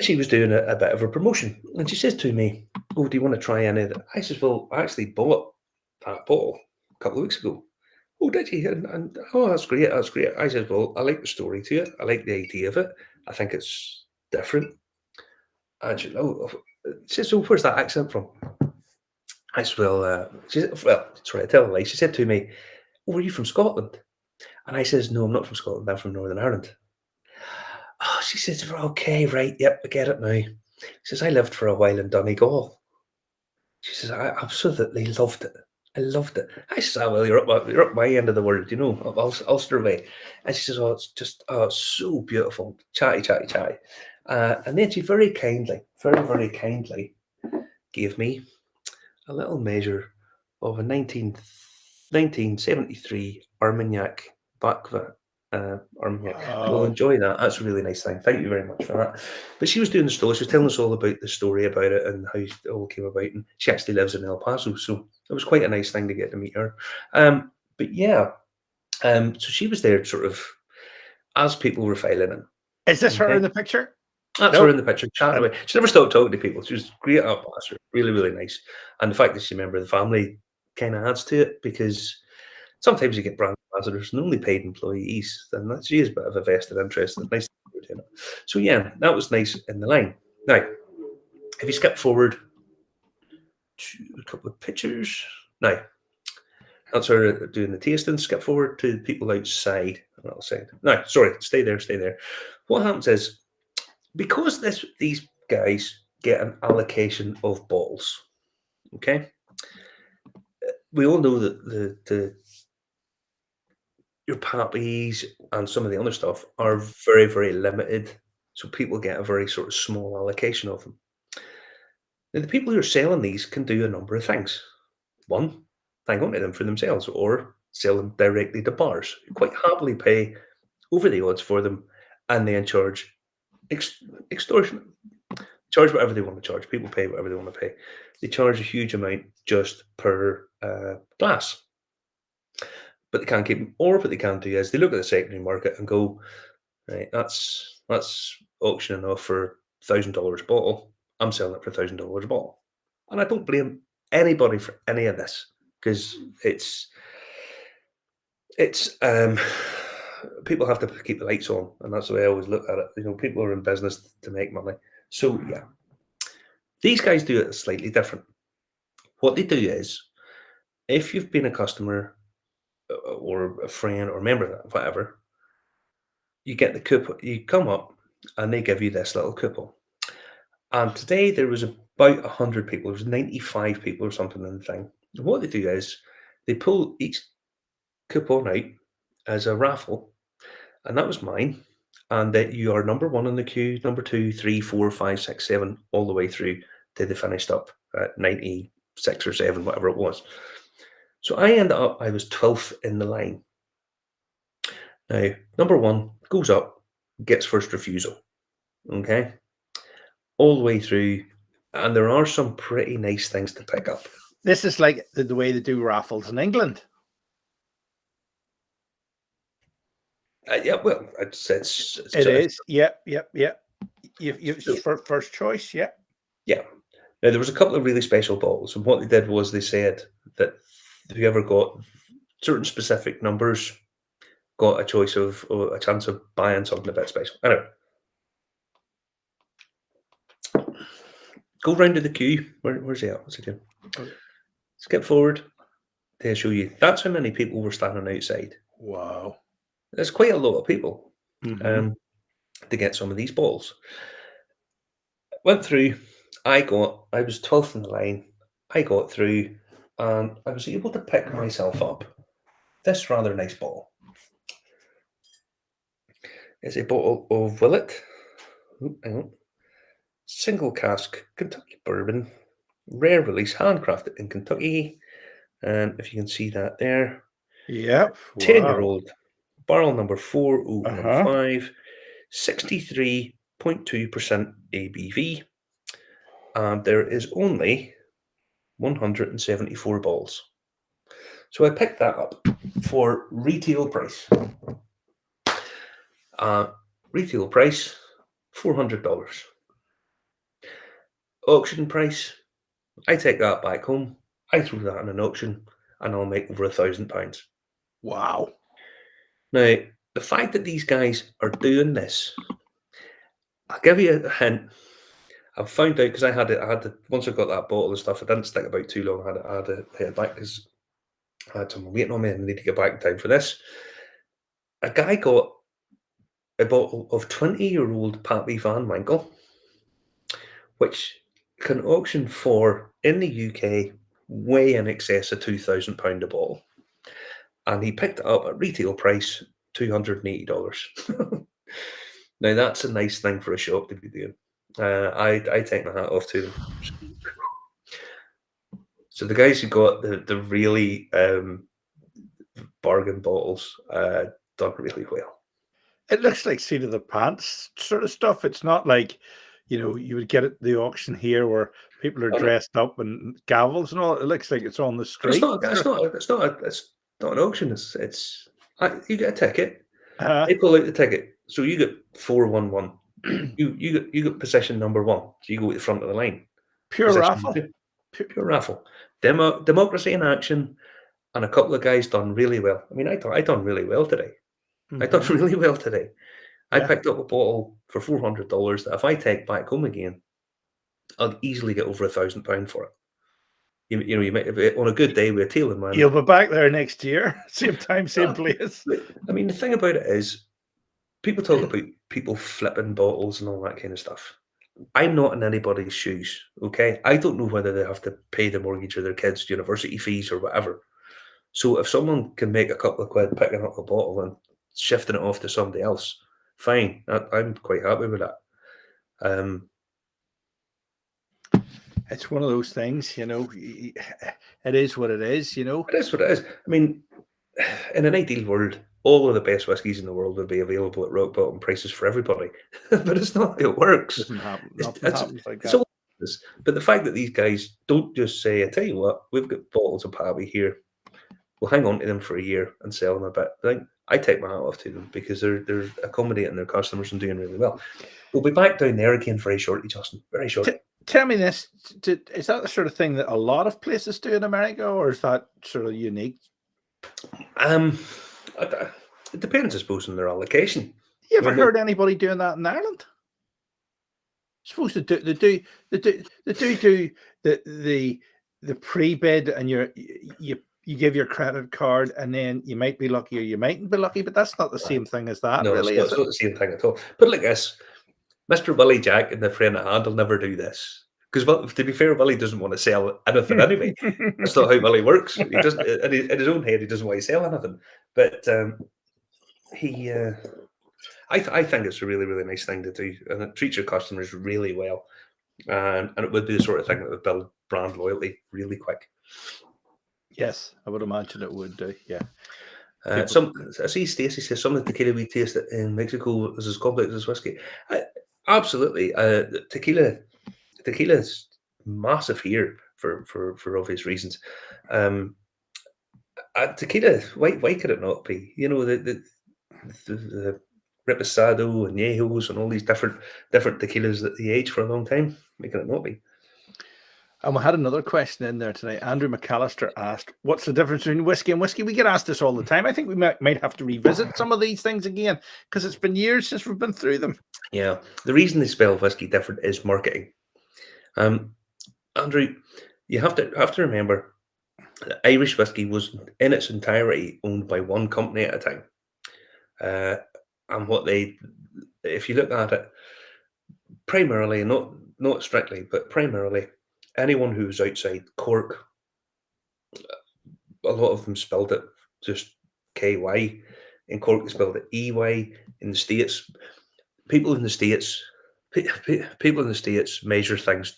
She was doing a bit of a promotion, and she says to me, oh, do you want to try any of that? I says, well, I actually bought that bottle a couple of weeks ago. Oh, did you? And oh, that's great, that's great. I says, well, I like the story to it. I like the idea of it. I think it's different. And she says, so where's that accent from? I said, well, sorry, I tell a lie. She said to me, oh, are you from Scotland? And I says, no, I'm not from Scotland. I'm from Northern Ireland. Oh, she says, okay, right, yep, I get it now. She says, I lived for a while in Donegal. She says, I absolutely loved it. I loved it. I says, oh, well, you're up my end of the world, you know, up Ulster way. And she says, oh, it's just, it's so beautiful. Chatty. And then she very very kindly gave me a little measure of a 1973 Armagnac Bakva. Armagnac. We'll enjoy that. That's a really nice thing. Thank you very much for that. But she was doing the story. She was telling us all about the story about it and how it all came about. And she actually lives in El Paso, so it was quite a nice thing to get to meet her. But yeah, so she was there sort of as people were filing in. Is this her in the picture? That's her in the picture, chatting away. She never stopped talking to people. She was great at pastor, really, really nice. And the fact that she remembered the family kind of adds to it, because sometimes you get brand ambassadors and only paid employees, then that she is a bit of a vested interest. And nice thing doing it. So yeah, that was nice in the line. Now, if you skip forward to a couple of pictures, now that's her doing the tasting. Skip forward to the people outside. No, sorry, stay there. What happens is, because these guys get an allocation of bottles, okay? We all know that your pappies and some of the other stuff are very, very limited, so people get a very sort of small allocation of them. Now, the people who are selling these can do a number of things. One, hang on to them for themselves, or sell them directly to bars who quite happily pay over the odds for them, and then charge extortionate. Charge whatever they want to charge. People pay whatever they want to pay. They charge a huge amount just per glass. But they can't keep them. Or what they can do is they look at the secondary market and go, right, that's auctioning off for $1,000 a bottle. I'm selling it for $1,000 a bottle. And I don't blame anybody for any of this, because it's people have to keep the lights on, and that's the way I always look at it. You know, people are in business to make money. So yeah, these guys do it slightly different. What they do is, if you've been a customer or a friend or member, whatever, you get the coupon. You come up, and they give you this little coupon. And today there was about 100 people. There was 95 people or something in the thing. And what they do is they pull each coupon out as a raffle, and that was mine. And that you are number one in the queue, number 2, 3, 4, 5, 6, 7, all the way through till they finished up at 96 or 7, whatever it was. So I ended up, I was 12th in the line. Now, number 1 goes up, gets first refusal. Okay? All the way through, and there are some pretty nice things to pick up. This is like the way they do raffles in England. Yeah, well, it's it is. Yep. You first choice. Yeah. Yeah. Now, there was a couple of really special bottles, and what they did was they said that whoever got certain specific numbers got a choice of, or a chance of buying something a bit special. Anyway, go round to the queue. Where's he at? What's he doing? Skip forward. They'll show you. That's how many people were standing outside. Wow. There's quite a lot of people Mhm. to get some of these bottles. Went through. I was 12th in the line. I got through, and I was able to pick myself up this rather nice bottle. It's a bottle of Willet. Hang on. Single cask Kentucky bourbon, rare release, handcrafted in Kentucky. And if you can see that there, Yep. 10-year-old, barrel number 4015, Uh-huh. 63.2% ABV. And there is only 174 bottles. So I picked that up for retail price. Retail price, $400. Auction price, I take that back home, I throw that in an auction, and I'll make over £1,000. Wow. Now, the fact that these guys are doing this, I'll give you a hint. I've found out because I had to, once I got that bottle and stuff, I didn't stick about too long. I had to head back because I had someone waiting on me and I need to get back in time for this. A guy got a bottle of 20-year-old Pappy Van Winkle, which can auction for, in the UK, way in excess of £2,000 a bottle. And he picked it up at retail price, $280. Now, that's a nice thing for a shop to be doing. I take my hat off to them. So the guys who got the really bargain bottles done really well. It looks like seat of the pants sort of stuff. It's not like, you would get at the auction here where people are dressed up and gavels and all. It looks like it's on the street. It's not an auction. You get a ticket. Uh-huh. They pull out the ticket. So you get 411. you get position number 1. So you go at the front of the line. Pure Position raffle. number 2. Pure raffle. Democracy in action, and a couple of guys done really well. I mean, I done really well today. I done Mhm. really well today. I Yeah. picked up a bottle for $400 that if I take back home again, I'll easily get over £1,000 for it. You might, on a good day with a tail in man. You'll be back there next year, same time, same No, place. I mean, the thing about it is, people talk about people flipping bottles and all that kind of stuff. I'm not in anybody's shoes, okay? I don't know whether they have to pay the mortgage or their kids' university fees or whatever. So if someone can make a couple of quid picking up a bottle and shifting it off to somebody else, fine. I'm quite happy with that. It's one of those things, it is what it is, It is what it is. I mean, in an ideal world, all of the best whiskies in the world would be available at rock bottom prices for everybody. But it's not how it works. Doesn't happen. It's, Nothing it's, happens like it's that. all this. But the fact that these guys don't just say, I tell you what, we've got bottles of Pappy here. We'll hang on to them for a year and sell them a bit. I take my hat off to them because they're accommodating their customers and doing really well. We'll be back down there again very shortly, Justin. Very shortly. Tell me this, is that the sort of thing that a lot of places do in America, or is that sort of unique? It depends, I suppose, on their allocation. You ever heard anybody doing that in Ireland? Supposed to do the pre-bid, and you give your credit card, and then you might be lucky or you mightn't be lucky, but that's not the same thing as that, No, really, it's not the same thing at all. But like this, Mr. Willie Jack and the friend at hand will never do this. Because, to be fair, Willie doesn't want to sell anything anyway. That's not how Willie works. He doesn't, in his own head, he doesn't want to sell anything. But I think it's a really, really nice thing to do, and it treats your customers really well. And it would be the sort of thing that would build brand loyalty really quick. Yes, I would imagine it would do. Yeah. I see Stacey says some of the tequila we taste in Mexico is as complex as whiskey. Absolutely. Tequila is massive here for obvious reasons. Tequila, why could it not be? The Reposado and Añejos and all these different tequilas that they age for a long time, making it not be. And we had another question in there tonight. Andrew McAllister asked, what's the difference between whiskey and whiskey? We get asked this all the time. I think we might have to revisit some of these things again, because it's been years since we've been through them. Yeah. The reason they spell whiskey different is marketing. Andrew, you have to remember that Irish whiskey was in its entirety owned by one company at a time. and what they, if you look at it, primarily, not strictly, but primarily, anyone who was outside Cork, a lot of them spelled it just KY. In Cork, they spelled it EY. In the States, people in the States, people in the States measure things.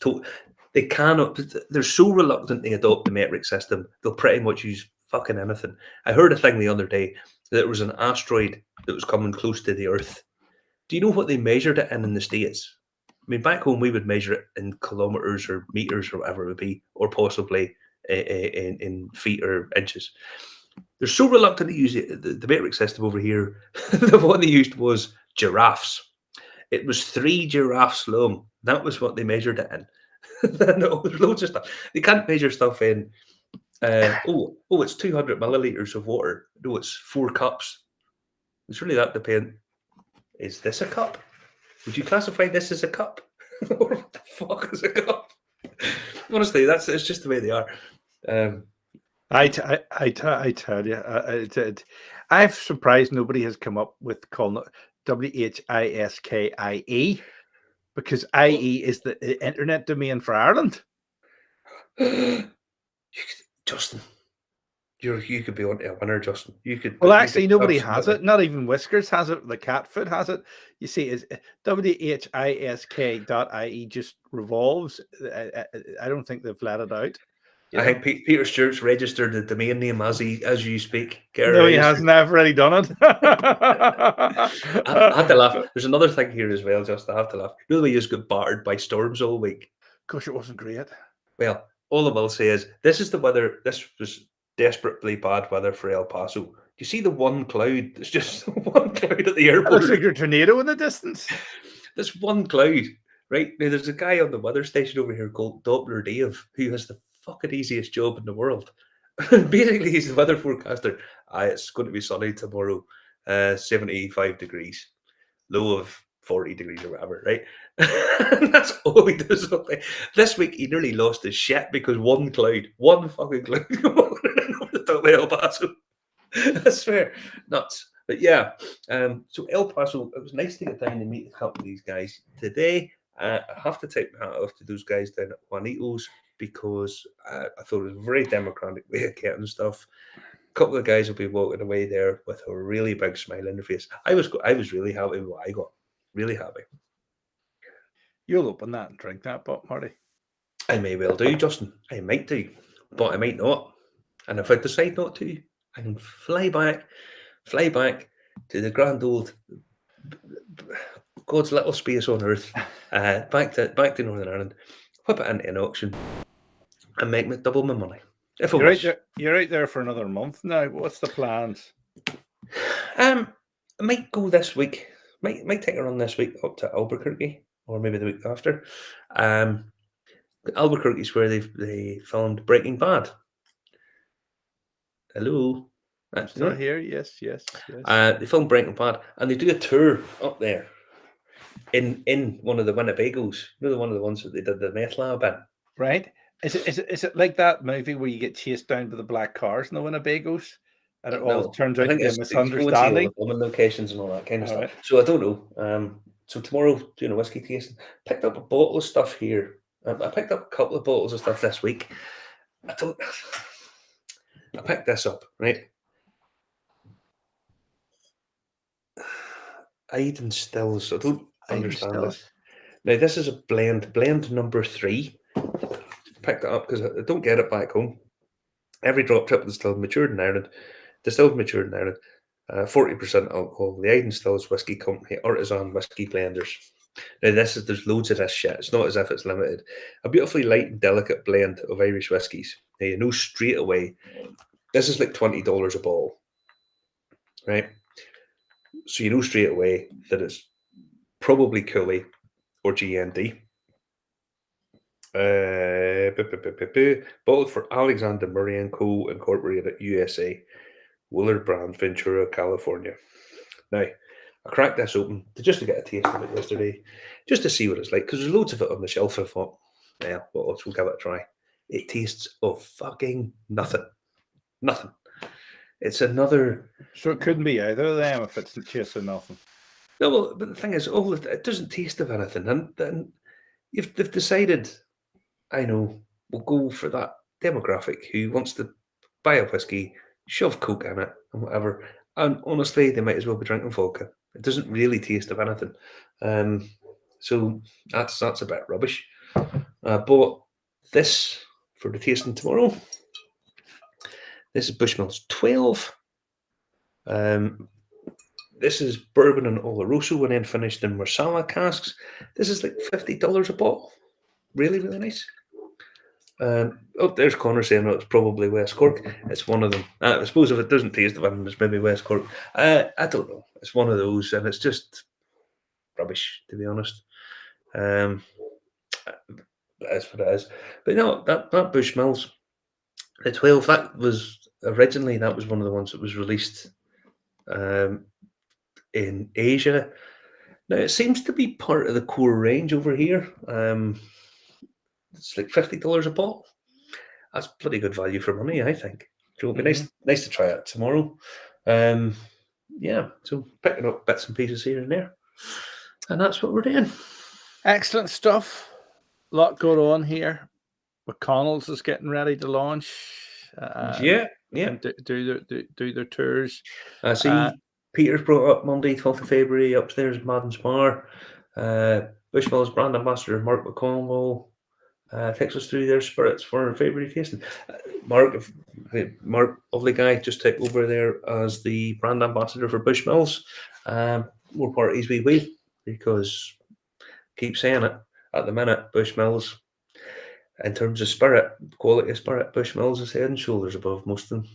They cannot. They're so reluctant to adopt the metric system. They'll pretty much use fucking anything. I heard a thing the other day that there was an asteroid that was coming close to the Earth. Do you know what they measured it in the States? I mean, back home we would measure it in kilometers or meters or whatever it would be, or possibly in feet or inches. They're so reluctant to use the metric system over here. The one they used was giraffes. It was 3 giraffes long. That was what they measured it in. No, there's loads of stuff. They can't measure stuff in. It's 200 milliliters of water. No, it's 4 cups. It's really that dependent. Is this a cup? Would you classify this as a cup? What the fuck is a cup? Honestly, it's just the way they are. I tell you, I'm surprised nobody has come up with calling it WHISKIE, because IE is the internet domain for Ireland. Justin, you could be on a winner, Justin. You could. Well, actually, nobody has it. Not even Whiskers has it. The cat food has it. You see, is WHISK.IE just revolves. I don't think they've let it out. I think Peter Stewart's registered the domain name as you speak. No, he hasn't. I've already done it. I had to laugh. There's another thing here as well, just I have to laugh. You know the way you just got battered by storms all week? Of course, it wasn't great. Well, all I will say is this is the weather. This was desperately bad weather for El Paso. Do you see the one cloud? There's just one cloud at the airport. Looks like a tornado in the distance. This one cloud, right? Now, there's a guy on the weather station over here called Doppler Dave who has the fucking easiest job in the world. Basically, he's the weather forecaster. It's going to be sunny tomorrow, 75 degrees, low of 40 degrees or whatever, right? That's all he does all day. This week, he nearly lost his shit because one fucking cloud over the top of El Paso. I swear, nuts. But yeah, so El Paso, it was nice to get down and meet a couple of these guys today. I have to take my hat off to those guys down at Juanito's, because I thought it was a very democratic way of getting stuff. A couple of guys will be walking away there with a really big smile on their face. I was really happy with what I got. Really happy. You'll open that and drink that, but Marty. I may well do, Justin. I might do, but I might not. And if I decide not to, I can fly back to the grand old God's little space on Earth, back to Northern Ireland, whip it into an auction, and make me double my money. If I wish. You're out there for another month now. What's the plans? I might go this week. Might take a run this week up to Albuquerque, or maybe the week after. Albuquerque's where they filmed Breaking Bad. Hello. I'm still here. Yes. They filmed Breaking Bad, and they do a tour up there in one of the Winnebagos. You know, one of the ones that they did the meth lab in. Right. Is it like that movie where you get chased down by the black cars in the Winnebagos, and it all turns out to be a misunderstanding? Woman locations and all that kind of stuff. Right. So I don't know. So tomorrow, doing a whiskey tasting, picked up a bottle of stuff here. I picked up a couple of bottles of stuff this week. I picked this up, right? Iden Stills. I don't understand this. Now, this is a blend number 3. Picked it up because I don't get it back home. Every drop trip distilled matured in Ireland. 40% alcohol. The Iden Stills Whisky Company Artisan Whisky Blenders. Now, there's loads of this shit. It's not as if it's limited. A beautifully light and delicate blend of Irish whiskies. Now, you know straight away, this is like $20 a bottle, right? So you know straight away that it's probably Cooley or GND. Bottled for Alexander Murray & Co. Incorporated, USA. Willard Brand, Ventura, California. Now, I cracked this open just to get a taste of it yesterday, just to see what it's like, because there's loads of it on the shelf. I thought, yeah, well, we'll give it a try. It tastes of fucking nothing. Nothing. it's another. So it couldn't be either of them if it's chasing nothing. No, well, but the thing is, it doesn't taste of anything, and then if they've decided, I know, we'll go for that demographic who wants to buy a whiskey, shove Coke in it, and whatever. And honestly, they might as well be drinking vodka. It doesn't really taste of anything. So that's a bit rubbish. I bought this for the tasting tomorrow. This is Bushmills 12. This is bourbon and Oloroso and then finished in Marsala casks. This is like $50 a bottle. Really, really nice. There's Connor saying it's probably West Cork. It's one of them. I suppose if it doesn't taste of anything, it's maybe West Cork. I don't know. It's one of those, and it's just rubbish, to be honest. That's what it is. But no, that Bushmills, the 12, that was one of the ones that was released in Asia. Now it seems to be part of the core range over here. It's like $50 a bottle. That's pretty good value for money, I think. So it'll be nice to try it tomorrow. So picking up bits and pieces here and there. And that's what we're doing. Excellent stuff. A lot going on here. McConnell's is getting ready to launch. And do their tours. I see Peter's brought up Monday, 12th of February, upstairs at Madden's Bar. Bushmills brand ambassador Mark McConnell takes us through their spirits for February tasting. Mark, lovely guy, just took over there as the brand ambassador for Bushmills. More parties we will, because keep saying it, at the minute, Bushmills, in terms of spirit, quality of spirit, Bushmills is head and shoulders above most of them.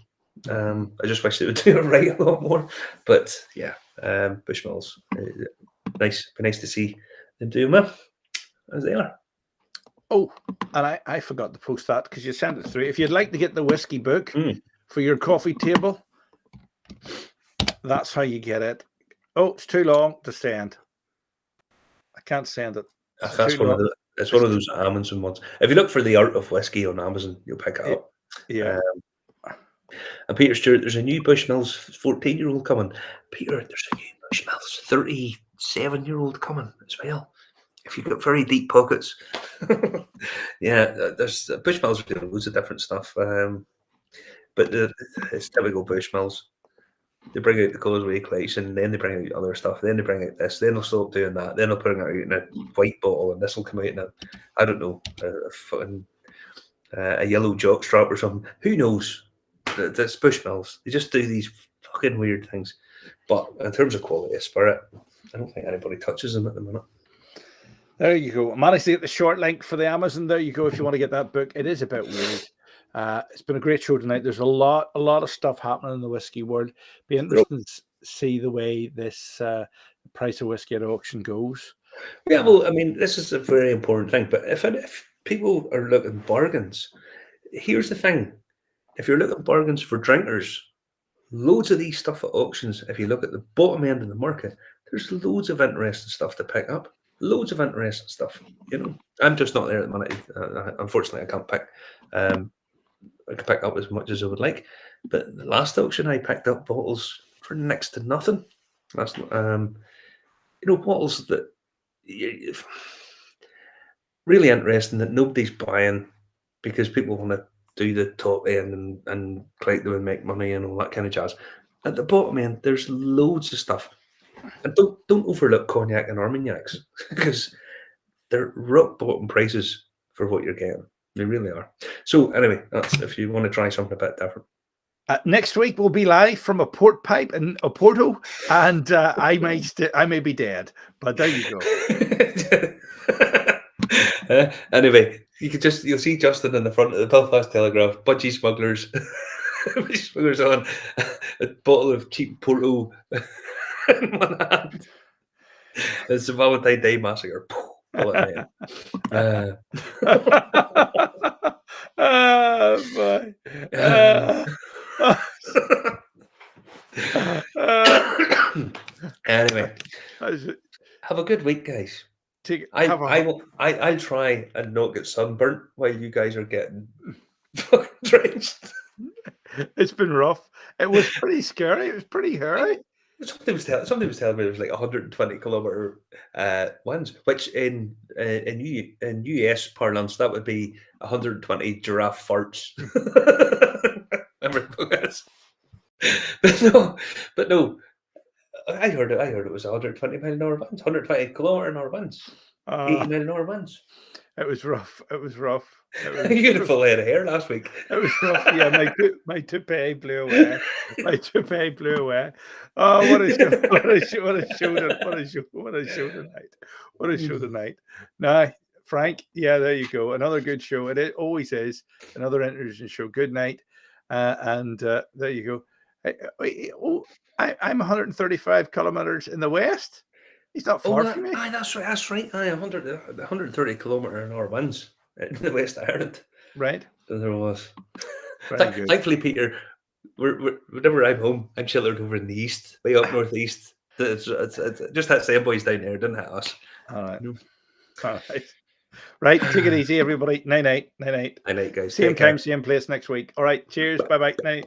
I just wish they would do it right a lot more. But yeah, Bushmills, nice to see them doing well as they are. Oh, and I forgot to post that because you sent it through. If you'd like to get the whiskey book for your coffee table, that's how you get it. Oh, it's too long to send. I can't send it. It's one of those Amazon ones. If you look for The Art of Whiskey on Amazon, you'll pick it up. Yeah. And Peter Stewart, there's a new Bushmills 14-year-old coming. Peter, there's a new Bushmills 37-year-old coming as well. If you've got very deep pockets. There's Bushmills are doing loads of different stuff. But it's typical Bushmills. They bring out the Causeway collection, then they bring out other stuff, then they bring out this, then they'll stop doing that, then they'll bring it out in a white bottle, and this will come out in a yellow jockstrap or something. Who knows? That's Bushmills. They just do these fucking weird things. But in terms of quality of spirit, I don't think anybody touches them at the minute. There you go. I managed to get the short link for the Amazon. There you go. If you want to get that book, it is a bit weird. It's been a great show tonight. There's a lot of stuff happening in the whiskey world. Be interesting to see the way this price of whiskey at auction goes. Yeah, well, I mean, this is a very important thing. But if people are looking bargains, here's the thing: if you're looking bargains for drinkers, loads of these stuff at auctions. If you look at the bottom end of the market, there's loads of interesting stuff to pick up. Loads of interesting stuff. I'm just not there at the minute. Unfortunately, I can't pick. I could pick up as much as I would like, but the last auction I picked up bottles for next to nothing. That's bottles that really interesting that nobody's buying because people want to do the top end and collect them and make money and all that kind of jazz. At the bottom end, there's loads of stuff, and don't overlook cognac and Armagnacs because they're rock bottom prices for what you're getting. They really are. So anyway, that's if you want to try something a bit different. Next week we'll be live from a port pipe in Oporto, and I may be dead, but there you go. Anyway, you'll see Justin in the front of the Belfast Telegraph, budgie smugglers, on a bottle of cheap Porto in one hand. It's the Valentine Day Massacre. Boy. Anyway, have a good week, guys. I'll try and not get sunburnt while you guys are getting fucking drenched. It's been rough. It was pretty scary. It was pretty hairy. Somebody was telling me there was like 120-kilometer winds, which in US parlance that would be 120 giraffe farts. but no, I heard it was 120 mile an hour winds, 120-kilometer an hour winds, 80 mile an hour winds. It was rough. It was rough. You had a full head of hair last week. It was rough. Yeah, my toupee blew away. My toupee blew away. Oh, what a show tonight. What a show tonight. Now, Frank, yeah, there you go. Another good show. It always is. Another interesting show. Good night. And there you go. I'm 135 kilometers in the west. He's not far from me. That's right. 130-kilometer an hour winds in the West of Ireland. Right. So there was. Very good. Thankfully, Peter, whenever I'm home, I'm sheltered over in the east, way up northeast. It's just that same boys down there, didn't hit us. All right. All right. Right. Take it easy, everybody. Night, night, night, night. Night, guys. Same time, same place next week. All right. Cheers. Bye, bye. Night.